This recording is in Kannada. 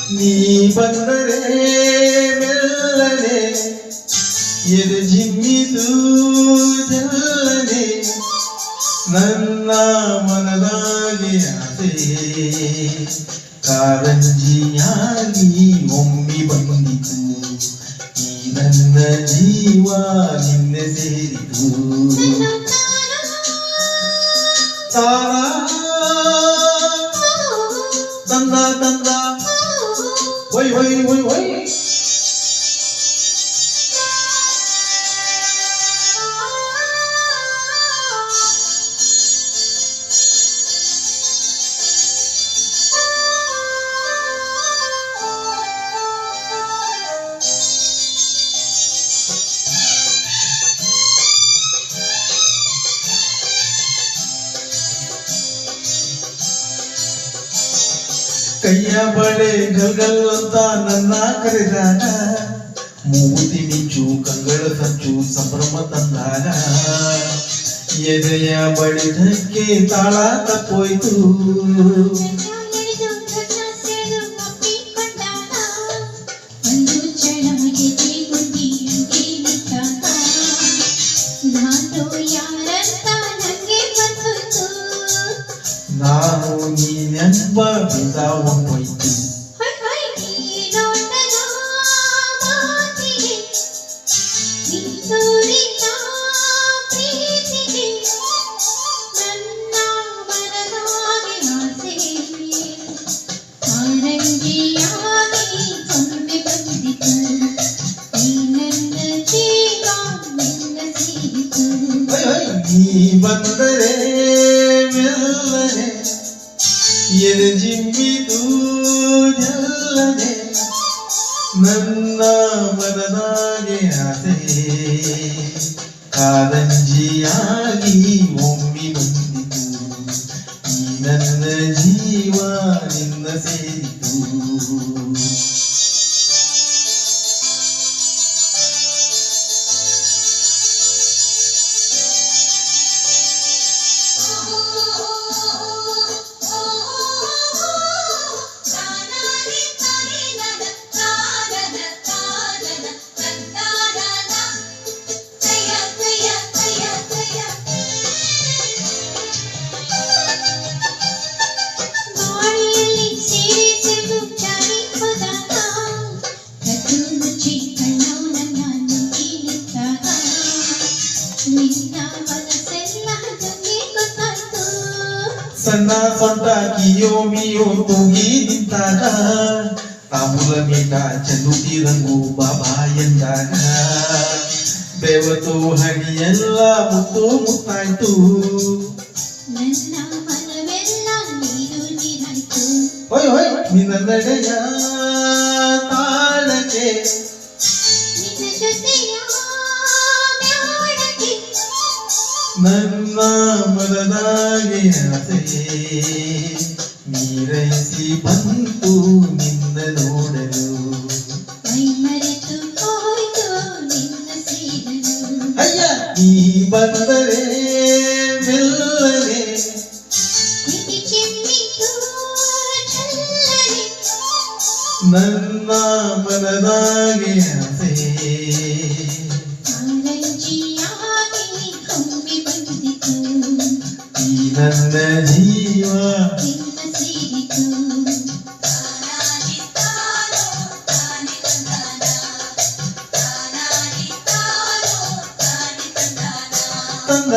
ನೀ ಬಂದರೆ ಮೆಲ್ಲನೆ ಎದೆ ಜಿಮ್ಮಿದು ಜಲ್ಲನೆ ನನ್ನ ಮನದಾಗೆ ಆಸೆ ಕಾರಂಜಿಯಾಗಿ ಒಮ್ಮಿ ಬಂದಿತು ಈ ನನ್ನ ಜೀವ ನಿನ್ನೆ ಸೇರಿತು ತಾರಾ ತಂದ ತಂದ ಒಯ್ ಒಯ್ ಒಯ್ ಒಯ್ ಕೈಯ ಬಳೆ ಗಲ್ಗಲ್ ಅಂತ ನನ್ನ ಕರೆದಾಗ ಮೂತಿ ಮಿಂಚು ಕಂಗಳ ಸಂಚು ಸಂಭ್ರಮ ತಂದಾಗ ಎದೆಯ ಬಡಿದಕ್ಕೆ ತಾಳ ತಪ್ಪೋಯ್ತು ನಾನು ನೀನೆಂಬ ಬಿಂದ ಹೋಯ್ತು ನೀ ಬಂದರೆ ಮೆಲ್ಲನೆ ಎದೆ ಜಿಮ್ಮಿದು ಜಲ್ಲನೆ ನನ್ನ ಮನದಾಗೆ ಆಸೆ ಕಾರಂಜಿಯಾಗಿ ಒಮ್ಮಿ ಬಂದಿತು ಈ ನನ್ನ ಜೀವ ನಿನ್ನ ಸೇರಿತು ಸಣ್ಣ ಸೊಂಟ ಕಿಯೋ ಮಿಯೋ ತೂಗಿ ನಿಂತಾಗ ತಾಂಬೂಲ ಮೀಟ ಚಂದುಟಿ ರಂಗು ಬಾಬಾ ಎಂದಾಗ ಬೆವತು ಹಣಿಯೆಲ್ಲ ಮುತ್ತು ಮುತ್ತಾಯ್ತು ಹೊಯ್ ಹೊಯ್ ನಿನ್ನ ನಡೆಯ ತಾಳಕ್ಕೆ ನನ್ನ ಮನದಾಗೆ ಆಸೆ ನೀರೈಸಿ ಬಂತು ನಿನ್ನ ನೋಡಲು ಅಯ್ಯ ನೀ ಬಂದರೆ ಮೆಲ್ಲನೆ ನನ್ನ ಮನದಾಗೆ ಆಸೆ ನನ್ನ ಜೀವ ತಂದ